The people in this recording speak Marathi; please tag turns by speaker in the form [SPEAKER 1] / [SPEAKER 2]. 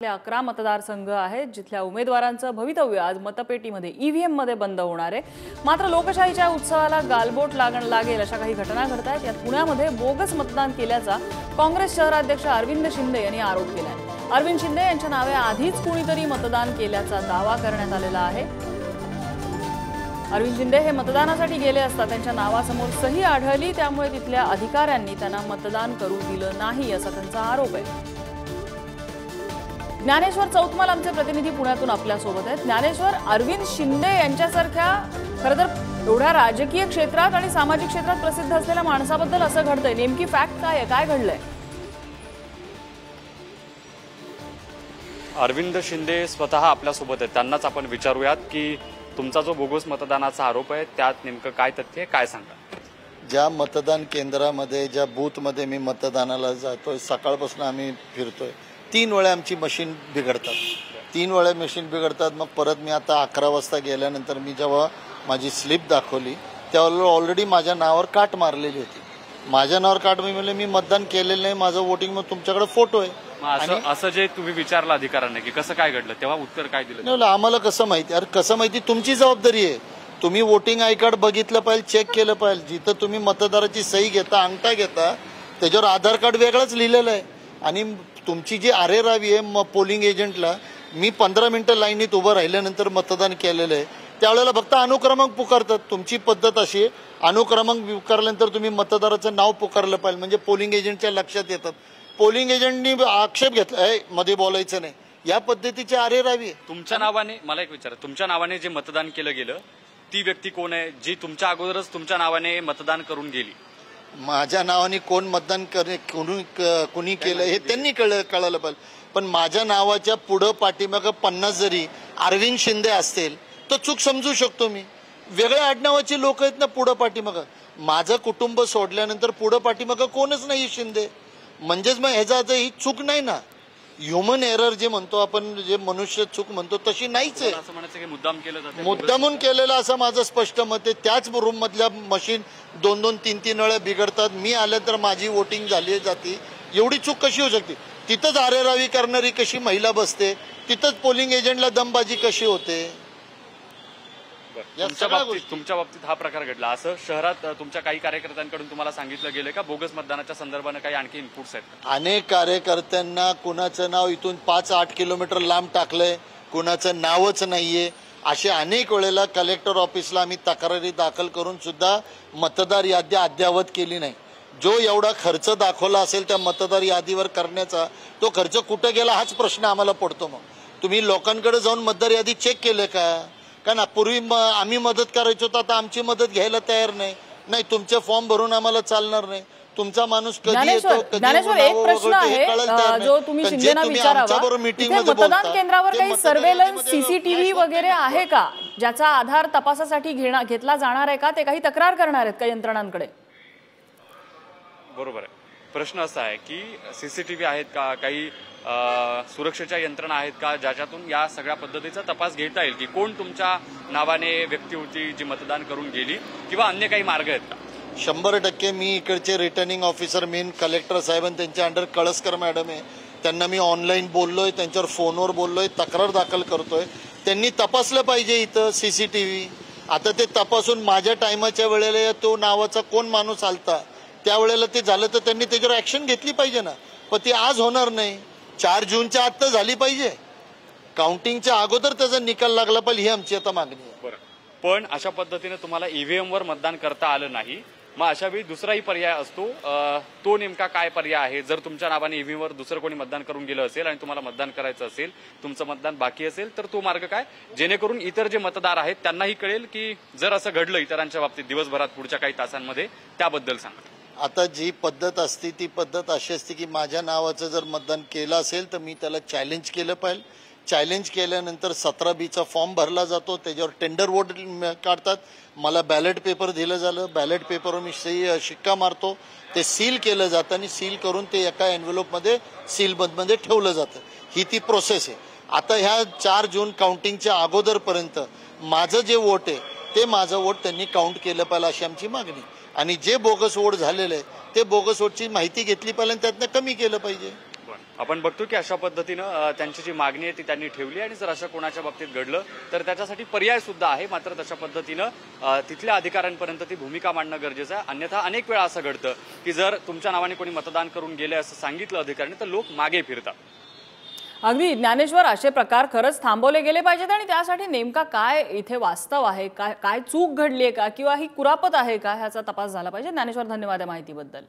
[SPEAKER 1] 11 मतदारसंघ आहेत जिथल्या उमेदवारांचं भवितव्य आज मतपेटीमध्ये ईव्हीएम मध्ये बंद होणार आहे। मात्र लोकशाहीच्या उत्सवाला गालबोट लागेल अशा काही घटना घडत आहेत। यात पुण्यामध्ये बोगस मतदान केल्याचा काँग्रेस शहराध्यक्ष अरविंद शिंदे यांनी आरोप केलाय। अरविंद शिंदे यांच्या नावे आधीच कोणीतरी मतदान केल्याचा दावा करण्यात आलेला आहे। अरविंद शिंदे हे मतदानासाठी गेले असता त्यांच्या नावासमोर सही आढळली, त्यामुळे तिथल्या अधिकाऱ्यांनी त्यांना मतदान करू दिलं नाही असा त्यांचा आरोप आहे। ज्ञानेश्वर चौतमाल आमचे प्रतिनिधी पुण्यातून आपल्या सोबत आहेत। ज्ञानेश्वर, अरविंद शिंदे यांच्यासारख्या खरं तर एवढ्या राजकीय क्षेत्रात आणि सामाजिक क्षेत्रात प्रसिद्ध असलेल्या माणसाबद्दल असं घडतंय, नेमकी फॅक्ट काय आहे, काय घडलंय?
[SPEAKER 2] अरविंद शिंदे स्वतः आपल्या सोबत आहेत, त्यांनाच आपण विचारूयात की तुमचा जो बोगस मतदानाचा आरोप आहे त्यात नेमकं काय तथ्य आहे, काय सांगा?
[SPEAKER 3] ज्या मतदान केंद्रामध्ये ज्या बूथमध्ये मी मतदानाला जातोय, सकाळपासून आम्ही फिरतोय, 3 वेळा आमची मशीन बिघडतात, 3 वेळा मशीन बिघडतात। मग परत मी आता 11 वाजता गेल्यानंतर मी जेव्हा माझी स्लिप दाखवली त्यावेळेला ऑलरेडी माझ्या नावावर काट मारलेली होती। माझ्या नावावर काट म्हणजे मी मतदान केलेलं नाही, माझं वोटिंग, मग तुमच्याकडे फोटो आहे।
[SPEAKER 2] असं जे तुम्ही विचारलं अधिकाऱ्यांना की कसं काय घडलं, तेव्हा उत्तर काय दिलं?
[SPEAKER 3] आम्हाला कसं माहिती? अरे कसं माहिती? तुमची जबाबदारी आहे। तुम्ही वोटिंग आय कार्ड बघितलं पाहिजे, चेक केलं पाहिजे। जिथं तुम्ही मतदाराची सही घेता, अंगठा घेता, त्याच्यावर आधार कार्ड वेगळंच लिहिलेलं आहे। आणि तुमची जी आरेरावी आहे पोलिंग एजंटला, मी 15 मिनिटं लाईनीत उभं राहिल्यानंतर मतदान केलेलं आहे, त्यावेळेला फक्त अनुक्रमांक पुकारतात। तुमची पद्धत अशी आहे, अनुक्रमांक पुकारल्यानंतर तुम्ही मतदाराचं नाव पुकारलं पाहिजे, म्हणजे पोलिंग एजंटच्या लक्षात येतात। पोलिंग एजंटनी आक्षेप घेतला मध्ये बोलायचं नाही, या पद्धतीची आरेरावी आहे।
[SPEAKER 2] तुमच्या नावाने, मला एक विचार, तुमच्या नावाने जे मतदान केलं गेलं ती व्यक्ती कोण आहे जी तुमच्या अगोदरच तुमच्या नावाने मतदान करून गेली?
[SPEAKER 3] माझ्या नावाने कोण मतदान कुणी केलं हे त्यांनी कळलं पाहिजे। पण माझ्या नावाच्या पुढं पाठीमागं 50 जरी अरविंद शिंदे असतील तर चूक समजू शकतो मी। वेगळ्या आडनावाची लोक आहेत ना पुढं पाठीमागं, माझं कुटुंब सोडल्यानंतर पुढं पाठीमागं कोणच नाही शिंदे, म्हणजेच मग ह्याचा ही चूक नाही ना। ह्युमन एरर जे म्हणतो आपण, जे मनुष्य चूक म्हणतो तशी नाहीच आहे।
[SPEAKER 2] असं म्हणायचं की मुद्दाम केलं जातं?
[SPEAKER 3] मुद्दामून केलेलं असं माझं स्पष्ट मत आहे। त्याच रूम मधल्या मशीन 2-2, 3-3 वेळा बिघडतात, मी आलं तर माझी वोटिंग झाली जाते, एवढी चूक कशी होऊ शकते? तिथंच आरेरावी करणारी कशी महिला बसते, तिथंच पोलिंग एजंटला दमबाजी कशी होते?
[SPEAKER 2] तुमच्या बाबतीत हा प्रकार घडला असं शहरात तुमच्या काही कार्यकर्त्यांकडून तुम्हाला सांगितलं गेलं का? बोगस मतदानाच्या संदर्भाने काही आणखी इनपुट्स आहेत?
[SPEAKER 3] अनेक कार्यकर्त्यांना कुणाचं नाव इथून 5-8 किलोमीटर लांब टाकलंय, कुणाचं नावच नाहीये, असे अनेक वेळेला कलेक्टर ऑफिसला आम्ही तक्रारी दाखल करून सुद्धा मतदार यादी अद्यावत केली नाही। जो एवढा खर्च दाखवला असेल त्या मतदार यादीवर करण्याचा, तो खर्च कुठे गेला हाच प्रश्न आम्हाला पडतो। मग तुम्ही लोकांकडे जाऊन मतदार यादी चेक केलं का? कारण पूर्वी आम्ही मदत करायचो, तर आता आमची मदत घ्यायला तयार नाही, तुमचे फॉर्म भरून आम्हाला चालणार नाही, तुमचा माणूस कधी येतो कधी
[SPEAKER 1] ज्ञानेश्वर, एक प्रश्न आहे जो तुम्ही शिंदेना विचारावा, मतदान केंद्रावर काही सर्वेलन्स सीसीटीव्ही वगैरे आहे का, ज्याचा आधार तपासासाठी घेतला जाणार आहे का? ते काही तक्रार करणार आहेत का यंत्रणांकडे?
[SPEAKER 2] बरोबर आहे, प्रश्न असा आहे की सीसीटीव्ही आहेत का, काही सुरक्षेच्या यंत्रणा आहेत का ज्याच्यातून या सगळ्या पद्धतीचा तपास घेता येईल की कोण तुमच्या नावाने व्यक्ती होती जी मतदान करून गेली, किंवा अन्य काही मार्ग आहेत का?
[SPEAKER 3] 100% मी इकडचे रिटर्निंग ऑफिसर मेन कलेक्टर साहेब त्यांच्या अंडर कळसकर मॅडम आहे, त्यांना मी ऑनलाईन बोललोय, त्यांच्यावर फोनवर बोललोय, तक्रार दाखल करतोय। त्यांनी तपासलं पाहिजे इथं सीसीटीव्ही। आता ते तपासून माझ्या टायमाच्या वेळेला तो नावाचा कोण माणूस आलता त्यावेळेला ते झालं तर त्यांनी त्याच्यावर ऍक्शन घेतली पाहिजे ना। पण ती आज होणार नाही, 4 जूनच्या आत तर झाली पाहिजे, काउंटिंगच्या अगोदर त्याचा निकाल लागला पाहिजे, ही आमची आता मागणी आहे।
[SPEAKER 2] बरं, पण अशा पद्धतीने तुम्हाला ईव्हीएम वर मतदान करता आलं नाही, मग अशा वेळी दुसराही पर्याय असतो, तो नेमका काय पर्याय आहे? जर तुमच्या नावाने ईव्हीएम वर दुसरं कोणी मतदान करून गेलं असेल आणि तुम्हाला मतदान करायचं असेल, तुमचं मतदान बाकी असेल, तर तो मार्ग काय, जेणेकरून इतर जे मतदार आहेत त्यांनाही कळेल की जर असं घडलं इतरांच्या बाबतीत दिवसभरात पुढच्या काही तासांमध्ये, त्याबद्दल सांगा।
[SPEAKER 3] आता जी पद्धत असते ती पद्धत अशी असते की माझ्या नावाचं जर मतदान केलं असेल तर मी त्याला चॅलेंज केलं पाहिजे। चॅलेंज केल्यानंतर 17B फॉर्म भरला जातो, त्याच्यावर टेंडर वोट काढतात, मला बॅलेट पेपर दिलं झालं, बॅलेट पेपरवर मी शिक्का मारतो, ते सील केलं जातं आणि सील करून ते एका एन्व्हलपमध्ये सीलबंदमध्ये ठेवलं जातं, ही ती प्रोसेस आहे। आता ह्या 4 जून काउंटिंगच्या अगोदरपर्यंत माझं जे वोट आहे ते माझं वोट त्यांनी काउंट केलं पाहिजे अशी आमची मागणी। आणि जे बोगस वोट झालेलं आहे ते बोगस वोटची माहिती घेतली पाहिजे आणि त्यातनं कमी केलं पाहिजे।
[SPEAKER 2] आपण बघतो की अशा पद्धतीनं त्यांची जी मागणी आहे ती त्यांनी ठेवली आणि जर अशा कोणाच्या बाबतीत घडलं तर त्याच्यासाठी पर्याय सुद्धा आहे. मात्र तशा पद्धतीनं तिथल्या अधिकाऱ्यांपर्यंत ती भूमिका मांडणं गरजेचं आहे. अन्यथा अनेक वेळा असं घडतं की जर तुमच्या नावाने कोणी मतदान करून गेले असं सांगितलं अधिकाऱ्यांनी तर लोक मागे फिरतात.
[SPEAKER 1] अगदी ज्ञानेश्वर, असे प्रकार खरंच थांबवले गेले पाहिजेत आणि त्यासाठी नेमका काय इथे वास्तव आहे, काय चूक घडली आहे का किंवा ही कुरापत आहे का ह्याचा तपास झाला पाहिजे. ज्ञानेश्वर, धन्यवाद या माहितीबद्दल.